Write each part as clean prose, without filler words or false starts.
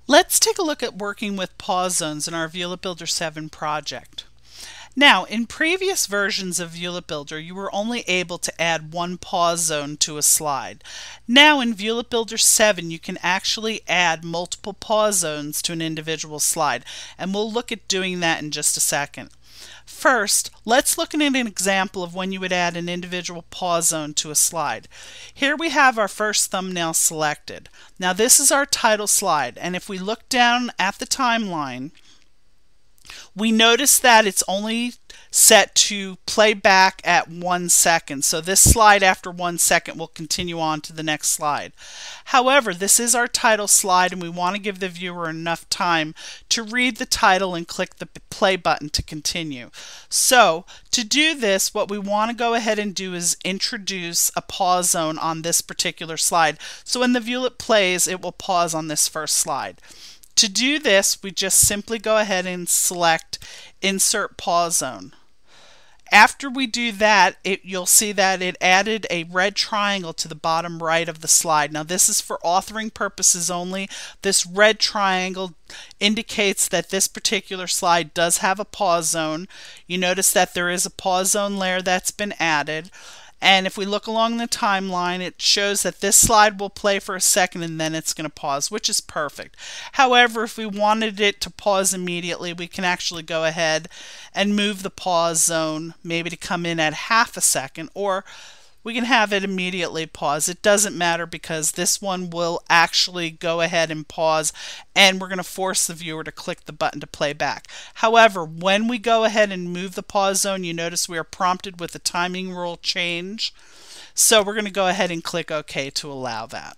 Let's take a look at working with pause zones in our Viewlet Builder 7 project. Now, in previous versions of Viewlet Builder, you were only able to add one pause zone to a slide. Now in Viewlet Builder 7, you can actually add multiple pause zones to an individual slide, and we'll look at doing that in just a second. First, let's look at an example of when you would add an individual pause zone to a slide. Here we have our first thumbnail selected. Now this is our title slide, and if we look down at the timeline, we notice that it's only set to play back at 1 second. So this slide after 1 second will continue on to the next slide. However, this is our title slide and we want to give the viewer enough time to read the title and click the play button to continue. So to do this, what we want to go ahead and do is introduce a pause zone on this particular slide. So when the viewlet plays, it will pause on this first slide. To do this, we just simply go ahead and select Insert Pause Zone. After we do that, you'll see that it added a red triangle to the bottom right of the slide. Now this is for authoring purposes only. This red triangle indicates that this particular slide does have a pause zone. You notice that there is a pause zone layer that's been added. And if we look along the timeline, it shows that this slide will play for a second and then it's going to pause, which is perfect. However, if we wanted it to pause immediately, we can actually go ahead and move the pause zone maybe to come in at half a second, or we can have it immediately pause. It doesn't matter because this one will actually go ahead and pause, and we're going to force the viewer to click the button to play back. However, when we go ahead and move the pause zone, you notice we are prompted with a timing rule change. So we're going to go ahead and click OK to allow that.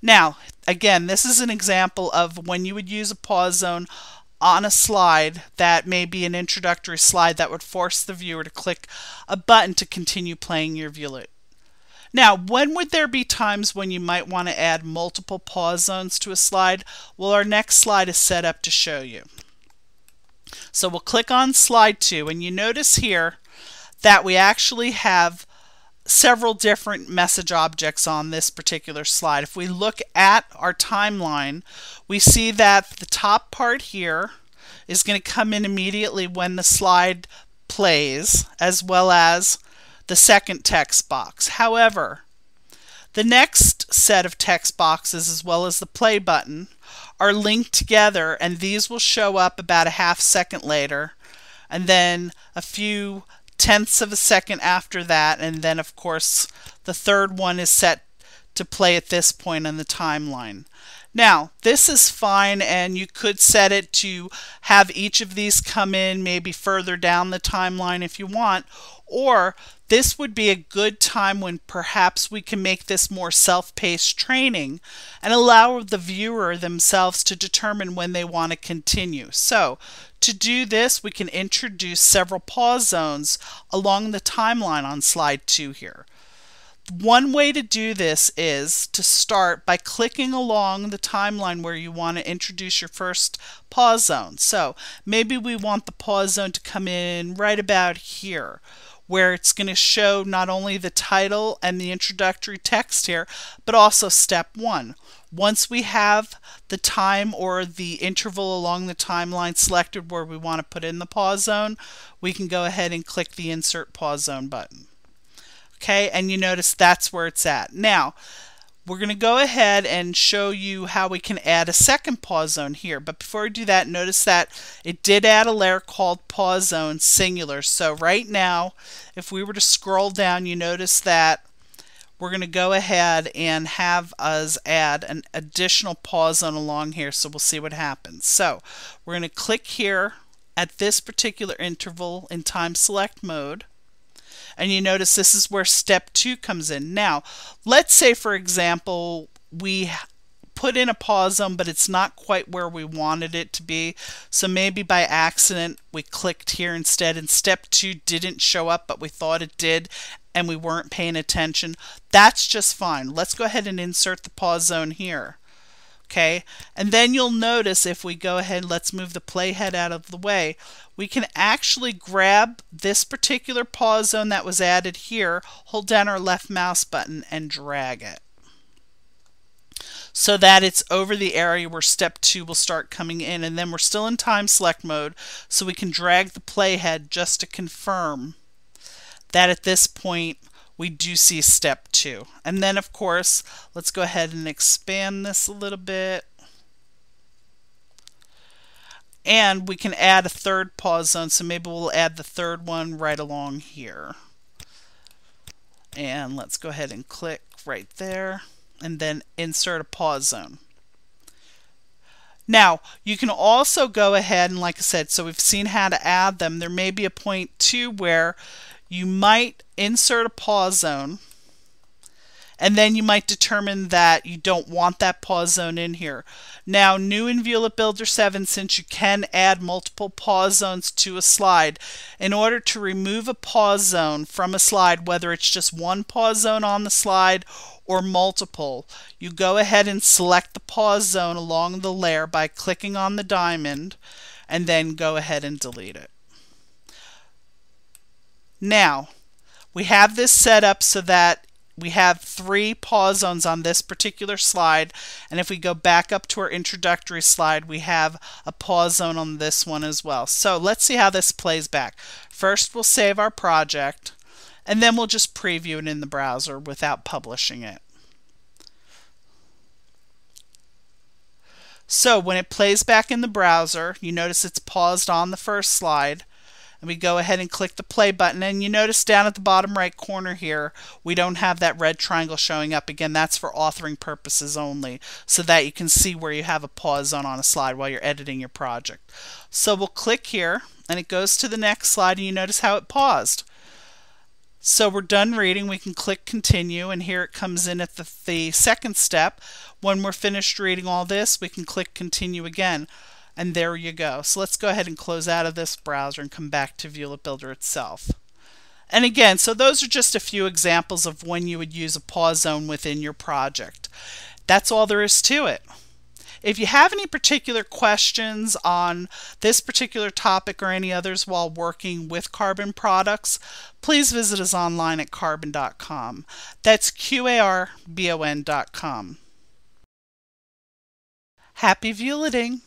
Now, again, this is an example of when you would use a pause zone on a slide that may be an introductory slide that would force the viewer to click a button to continue playing your viewlet. Now, when would there be times when you might want to add multiple pause zones to a slide? Well, our next slide is set up to show you. So we'll click on slide 2, and you notice here that we actually have several different message objects on this particular slide. If we look at our timeline, we see that the top part here is going to come in immediately when the slide plays, as well as the second text box. However, the next set of text boxes, as well as the play button, are linked together, and these will show up about a half second later, and then a few tenths of a second after that, and then of course the third one is set to play at this point on the timeline. Now this is fine, and you could set it to have each of these come in maybe further down the timeline if you want, or this would be a good time when perhaps we can make this more self-paced training and allow the viewer themselves to determine when they want to continue. So to do this, we can introduce several pause zones along the timeline on slide 2 here. One way to do this is to start by clicking along the timeline where you want to introduce your first pause zone. So maybe we want the pause zone to come in right about here, where it's going to show not only the title and the introductory text here, but also step 1. Once we have the time or the interval along the timeline selected where we want to put in the pause zone, we can go ahead and click the Insert Pause Zone button. Okay, and you notice that's where it's at. Now, we're going to go ahead and show you how we can add a second pause zone here. But before we do that, notice that it did add a layer called Pause Zone Singular. So right now, if we were to scroll down, you notice that we're going to go ahead and have us add an additional pause zone along here. So we'll see what happens. So we're going to click here at this particular interval in time select mode. And you notice this is where step 2 comes in. Now, let's say, for example, we put in a pause zone, but it's not quite where we wanted it to be. So maybe by accident, we clicked here instead, and step 2 didn't show up, but we thought it did, and we weren't paying attention. That's just fine. Let's go ahead and insert the pause zone here. Okay, and then you'll notice if we go ahead, let's move the playhead out of the way, we can actually grab this particular pause zone that was added here, hold down our left mouse button and drag it. so that it's over the area where step 2 will start coming in, and then we're still in time select mode, so we can drag the playhead just to confirm that at this point we do see step 2. And then of course, let's go ahead and expand this a little bit. And we can add a third pause zone, so maybe we'll add the third one right along here. And let's go ahead and click right there and then insert a pause zone. Now, you can also go ahead and, like I said, so we've seen how to add them. There may be a point too where you might insert a pause zone, and then you might determine that you don't want that pause zone in here. Now, new in Viewlet Builder 7, since you can add multiple pause zones to a slide, in order to remove a pause zone from a slide, whether it's just one pause zone on the slide or multiple, you go ahead and select the pause zone along the layer by clicking on the diamond, and then go ahead and delete it. Now, we have this set up so that we have 3 pause zones on this particular slide, and if we go back up to our introductory slide, we have a pause zone on this one as well. So let's see how this plays back. First, we'll save our project, and then we'll just preview it in the browser without publishing it. So when it plays back in the browser, you notice it's paused on the first slide. And we go ahead and click the play button, and you notice down at the bottom right corner here we don't have that red triangle showing up. Again, that's for authoring purposes only, so that you can see where you have a pause zone on a slide while you're editing your project. So we'll click here and it goes to the next slide, and you notice how it paused. So we're done reading, we can click continue, and here it comes in at the second step. When we're finished reading all this, we can click continue again. And there you go. So let's go ahead and close out of this browser and come back to Viewlet Builder itself. And again, so those are just a few examples of when you would use a pause zone within your project. That's all there is to it. If you have any particular questions on this particular topic or any others while working with Qarbon products, please visit us online at qarbon.com. That's Qarbon.com. Happy Viewletting!